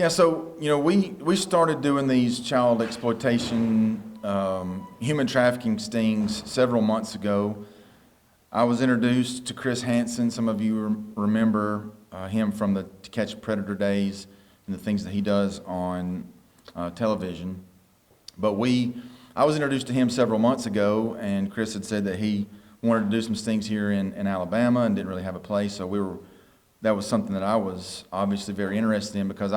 Yeah, so we started doing these child exploitation, human trafficking stings several months ago. I was introduced to Chris Hansen. Some of you remember him from the To Catch a Predator days and the things that he does on television. But I was introduced to him several months ago, and Chris had said that he wanted to do some stings here in Alabama and didn't really have a place. So that was something that I was obviously very interested in, because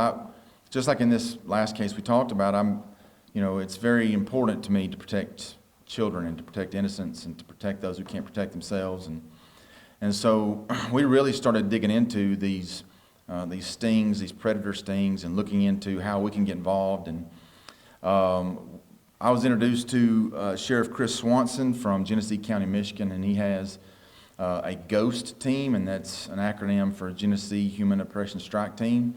just like in this last case we talked about, it's very important to me to protect children and to protect innocents and to protect those who can't protect themselves. And so we really started digging into these stings, these predator stings, and looking into how we can get involved. And I was introduced to Sheriff Chris Swanson from Genesee County, Michigan, and he has a GHOST team, and that's an acronym for Genesee Human Oppression Strike Team.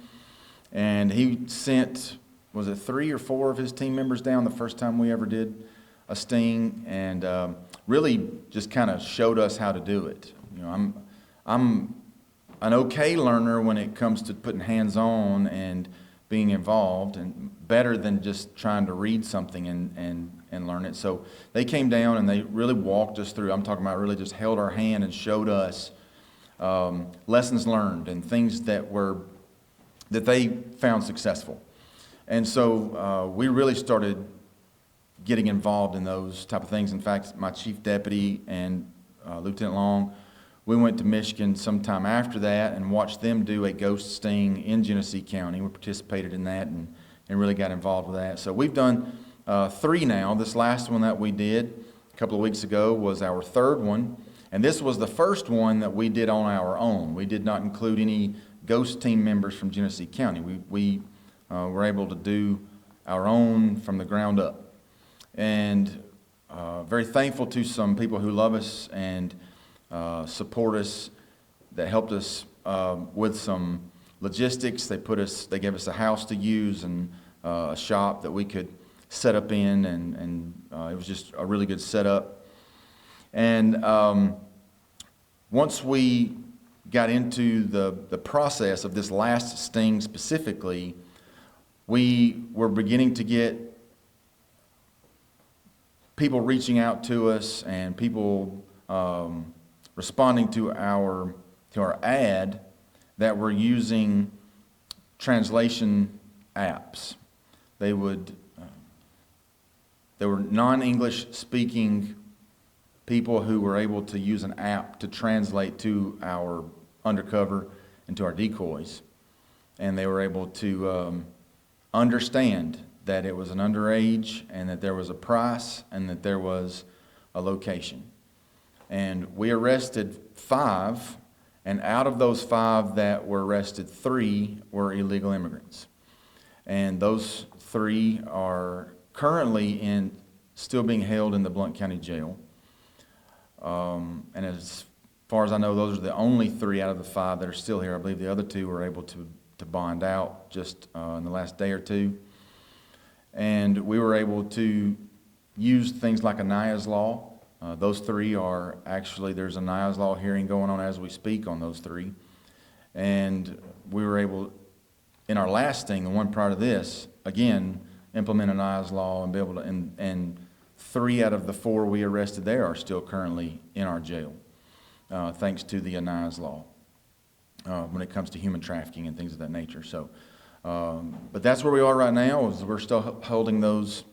And he sent, was it 3 or 4 of his team members down the first time we ever did a sting, and really just kind of showed us how to do it. I'm an okay learner when it comes to putting hands on and being involved, and better than just trying to read something and learn it. So they came down and they really walked us through. I'm talking about really just held our hand and showed us lessons learned and things that they found successful. And so we really started getting involved in those type of things. In fact, my chief deputy and Lieutenant Long, we went to Michigan sometime after that and watched them do a ghost sting in Genesee County. We participated in that and really got involved with that. So we've done 3 now. This last one that we did a couple of weeks ago was our 3rd one. And this was the first one that we did on our own. We did not include any ghost team members from Genesee County. We were able to do our own from the ground up. And very thankful to some people who love us and support us, that helped us with some logistics. They gave us a house to use and a shop that we could set up in, and it was just a really good setup. And once we got into the process of this last sting specifically, we were beginning to get people reaching out to us and people responding to our ad that were using translation apps. They were non-English speaking people who were able to use an app to translate to our undercover and to our decoys. And they were able to understand that it was an underage and that there was a price and that there was a location. And we arrested 5, and out of those 5 that were arrested, 3 were illegal immigrants. And those 3 are currently still being held in the Blount County Jail. And as far as I know, those are the only 3 out of the 5 that are still here. I believe the other 2 were able to bond out just in the last day or 2. And we were able to use things like a NIAS law. Those 3 are actually, there's a NIAS law hearing going on as we speak on those 3. And we were able, in our last sting, the one prior to this, again, implement a NIAS law and be able to, and 3 out of the 4 we arrested there are still currently in our jail, thanks to the NIAS law when it comes to human trafficking and things of that nature. So, but that's where we are right now, is we're still holding those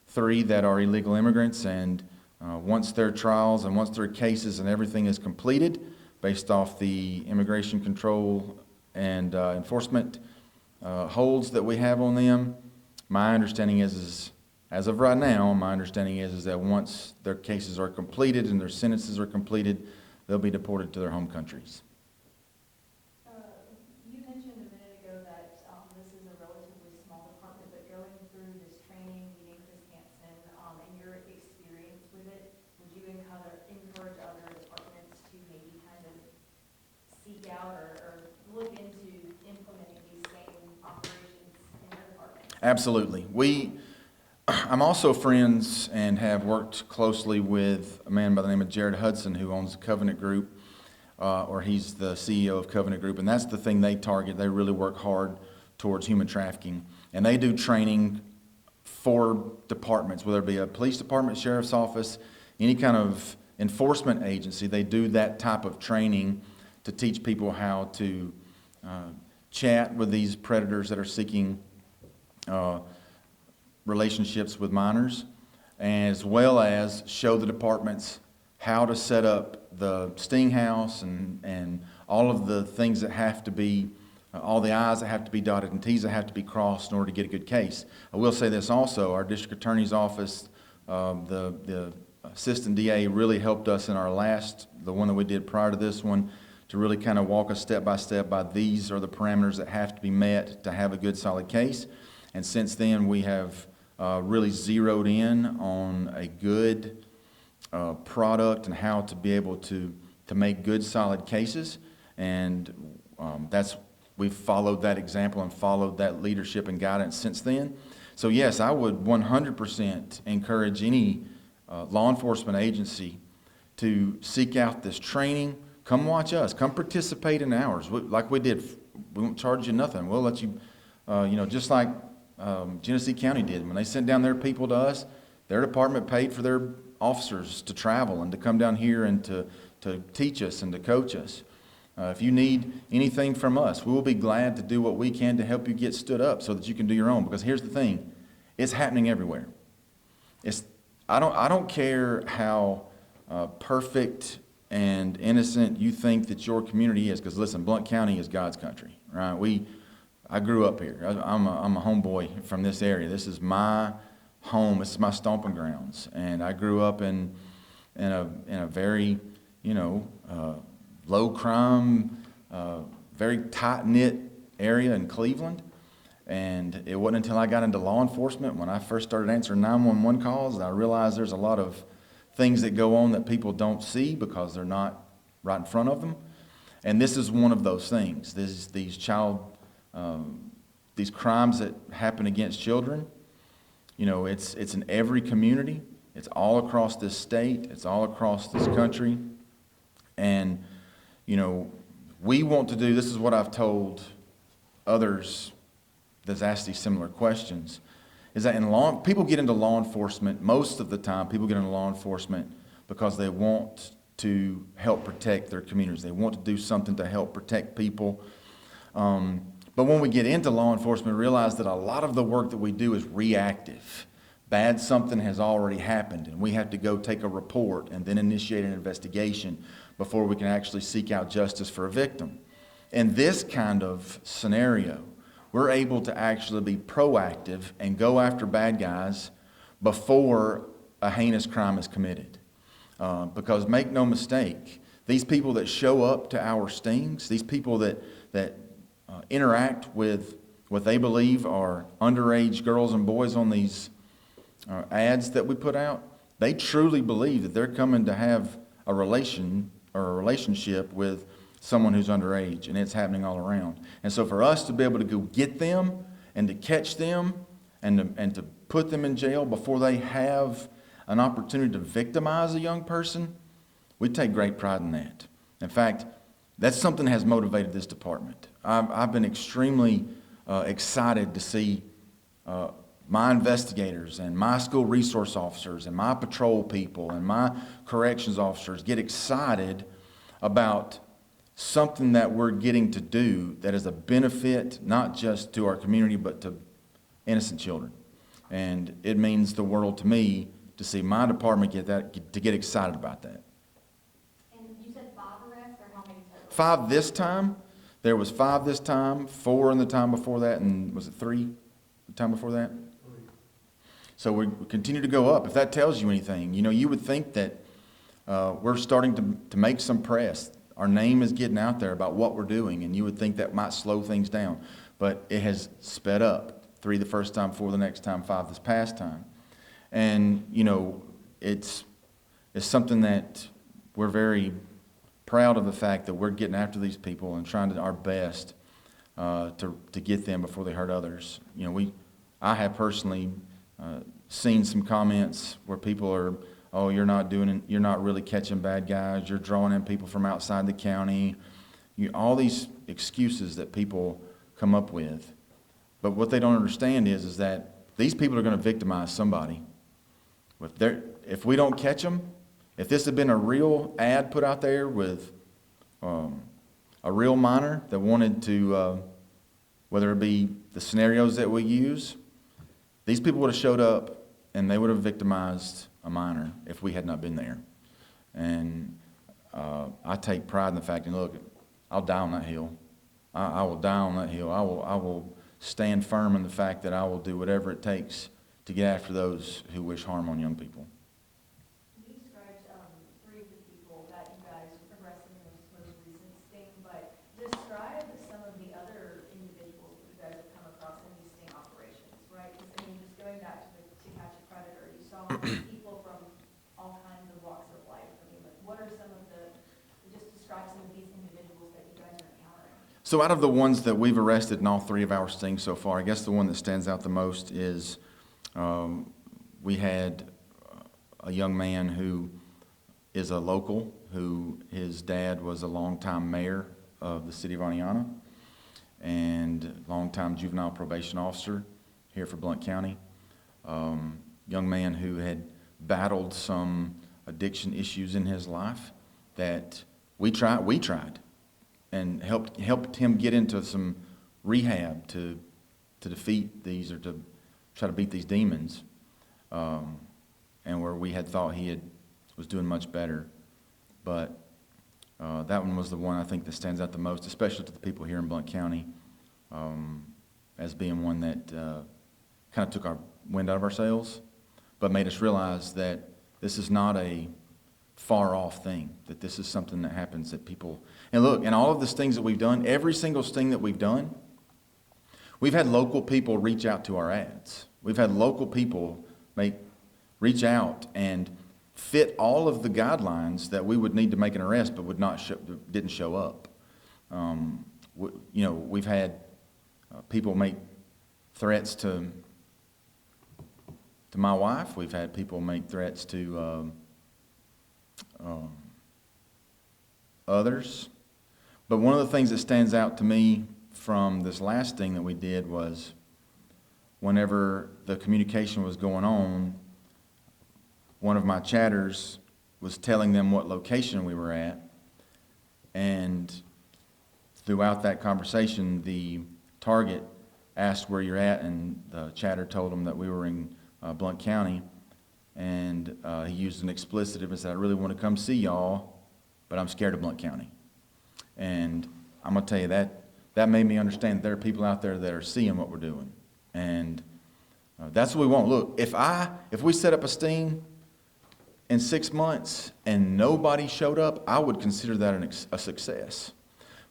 3 that are illegal immigrants, and once their trials and once their cases and everything is completed based off the immigration control and enforcement holds that we have on them, my understanding is as of right now, my understanding is that once their cases are completed and their sentences are completed, they'll be deported to their home countries. You mentioned a minute ago that this is a relatively small department, but going through this training, meeting Chris Hansen, and your experience with it, would you encourage other departments to maybe kind of seek out or look into implementing these same operations in their department? Absolutely. I'm also friends and have worked closely with a man by the name of Jared Hudson, who owns the Covenant Group, or he's the CEO of Covenant Group, and that's the thing they target. They really work hard towards human trafficking. And they do training for departments, whether it be a police department, sheriff's office, any kind of enforcement agency. They do that type of training to teach people how to chat with these predators that are seeking relationships with minors, as well as show the departments how to set up the sting house and all of the things that have to be, all the I's that have to be dotted and T's that have to be crossed in order to get a good case. I will say this also, our district attorney's office, the assistant DA really helped us in our the one that we did prior to this one, to really kind of walk us step by step by these are the parameters that have to be met to have a good solid case. And since then we have really zeroed in on a good product and how to be able to make good solid cases. And we've followed that example and followed that leadership and guidance since then. So yes, I would 100% encourage any law enforcement agency to seek out this training. Come watch us. Come participate in ours. Like we did. We won't charge you nothing. We'll let you, just like Genesee County did. When they sent down their people to us, their department paid for their officers to travel and to come down here and to teach us and to coach us. If you need anything from us, we will be glad to do what we can to help you get stood up so that you can do your own. Because here's the thing, it's happening everywhere. I don't care how perfect and innocent you think that your community is, because listen, Blount County is God's country, right? I grew up here. I'm a homeboy from this area. This is my home. This is my stomping grounds, and I grew up in a very low crime, very tight knit area in Cleveland. And it wasn't until I got into law enforcement when I first started answering 911 calls that I realized there's a lot of things that go on that people don't see because they're not right in front of them. And this is one of those things. These crimes that happen against children, it's in every community. It's all across this state. It's all across this country. And, we want to do, this is what I've told others that's asked these similar questions, is that people get into law enforcement, most of the time people get into law enforcement because they want to help protect their communities. They want to do something to help protect people. But when we get into law enforcement, we realize that a lot of the work that we do is reactive. Something has already happened, and we have to go take a report and then initiate an investigation before we can actually seek out justice for a victim. In this kind of scenario, we're able to actually be proactive and go after bad guys before a heinous crime is committed. Because make no mistake, these people that show up to our stings, these people that interact with what they believe are underage girls and boys on these ads that we put out, they truly believe that they're coming to have a relationship with someone who's underage, and it's happening all around. And so for us to be able to go get them and to catch them and to put them in jail before they have an opportunity to victimize a young person, we take great pride in that. In fact, that's something that has motivated this department. I've been extremely excited to see my investigators and my school resource officers and my patrol people and my corrections officers get excited about something that we're getting to do that is a benefit not just to our community but to innocent children. And it means the world to me to see my department get excited about that. And you said 5 arrests, or how many total? 5 this time. There was 5 this time, 4 in the time before that, and was it 3 the time before that? 3. So we continue to go up. If that tells you anything, you would think that we're starting to make some press. Our name is getting out there about what we're doing, and you would think that might slow things down. But it has sped up. 3 the first time, 4 the next time, 5 this past time. And, it's something that we're very proud of, the fact that we're getting after these people and trying our best to get them before they hurt others. I have personally seen some comments where people are, oh, you're not really catching bad guys, you're drawing in people from outside the county. All these excuses that people come up with. But what they don't understand is that these people are going to victimize somebody. If we don't catch them, if this had been a real ad put out there with a real minor that wanted to, whether it be the scenarios that we use, these people would have showed up and they would have victimized a minor if we had not been there. And I take pride in the fact, and look, I'll die on that hill. I will die on that hill. I will stand firm in the fact that I will do whatever it takes to get after those who wish harm on young people. You described three of the people that you guys arrested in this most recent sting, but describe some of the other individuals that you guys have come across in these sting operations, right? Because, I mean, just going back to To Catch a Predator, you saw people from all kinds of walks of life. I mean, like, what are some of just describe some of these individuals that you guys are encountering? So out of the ones that we've arrested in all three of our stings so far, I guess the one that stands out the most is we had a young man who is a local, who his dad was a longtime mayor of the city of Aniana and longtime juvenile probation officer here for Blount County. Young man who had battled some addiction issues in his life that we tried and helped him get into some rehab to defeat these, or to try to beat these demons, and where we had thought he was doing much better. But that one was the one I think that stands out the most, especially to the people here in Blount County, as being one that kind of took our wind out of our sails, but made us realize that this is not a far-off thing, that this is something that happens, that people... And look, in all of the stings that we've done, every single sting that we've done, we've had local people reach out to our ads. We've had local people reach out and fit all of the guidelines that we would need to make an arrest, but didn't show up. We've had people make threats to my wife. We've had people make threats to others. But one of the things that stands out to me from this last thing that we did was whenever the communication was going on, one of my chatters was telling them what location we were at, and throughout that conversation, the target asked where you're at, and the chatter told them that we were in Blount County, and he used an expletive and said, "I really want to come see y'all, but I'm scared of Blount County." And I'm going to tell you that made me understand that there are people out there that are seeing what we're doing. And that's what we want. Look, if we set up a sting in 6 months and nobody showed up, I would consider that a success,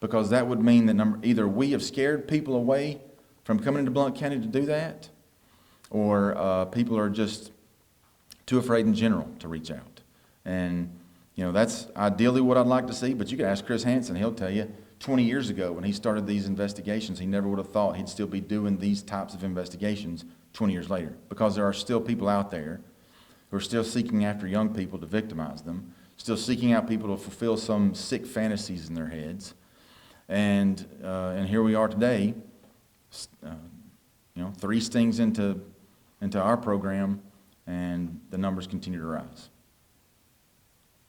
because that would mean that either we have scared people away from coming into Blount County to do that, or people are just too afraid in general to reach out. And that's ideally what I'd like to see, but you could ask Chris Hansen. He'll tell you 20 years ago when he started these investigations, he never would have thought he'd still be doing these types of investigations 20 years later, because there are still people out there who are still seeking after young people to victimize them, still seeking out people to fulfill some sick fantasies in their heads. And here we are today, 3 stings into our program, and the numbers continue to rise.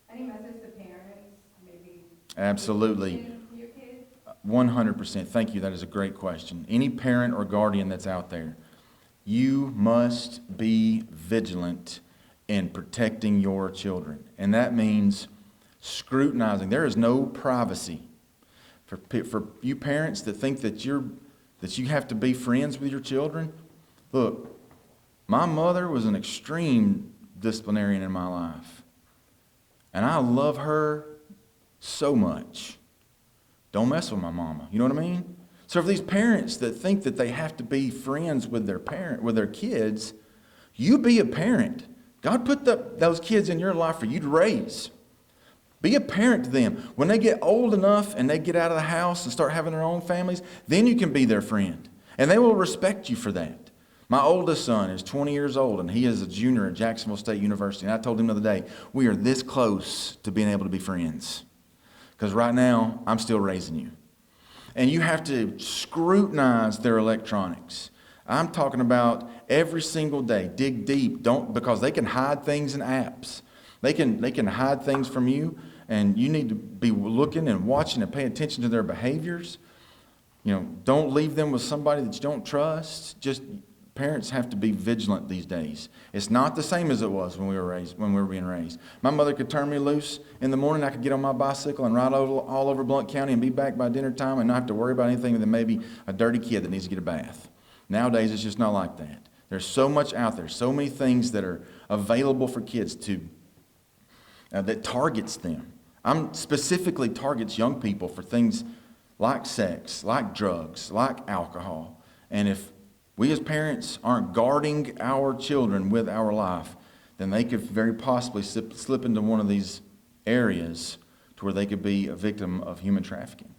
Any message to parents, maybe? Absolutely. Your kids? 100%. Thank you. That is a great question. Any parent or guardian that's out there, you must be vigilant in protecting your children. And that means scrutinizing. There is no privacy. For you parents that think that you have to be friends with your children, look, my mother was an extreme disciplinarian in my life. And I love her so much. Don't mess with my mama. You know what I mean? So for these parents that think that they have to be friends with their kids, you be a parent. God put those kids in your life for you to raise. Be a parent to them. When they get old enough and they get out of the house and start having their own families, then you can be their friend. And they will respect you for that. My oldest son is 20 years old, and he is a junior at Jacksonville State University. And I told him the other day, we are this close to being able to be friends. Because right now, I'm still raising you. And you have to scrutinize their electronics. I'm talking about every single day. Dig deep. Don't, because they can hide things in apps. They can hide things from you, and you need to be looking and watching and paying attention to their behaviors. Don't leave them with somebody that you don't trust. Just parents have to be vigilant these days. It's not the same as it was when we were being raised. My mother could turn me loose in the morning. I could get on my bicycle and ride all over Blount County and be back by dinner time and not have to worry about anything than maybe a dirty kid that needs to get a bath. Nowadays, it's just not like that. There's so much out there, so many things that are available for kids that targets them. Specifically targets young people for things like sex, like drugs, like alcohol. And if we as parents aren't guarding our children with our life, then they could very possibly slip into one of these areas to where they could be a victim of human trafficking.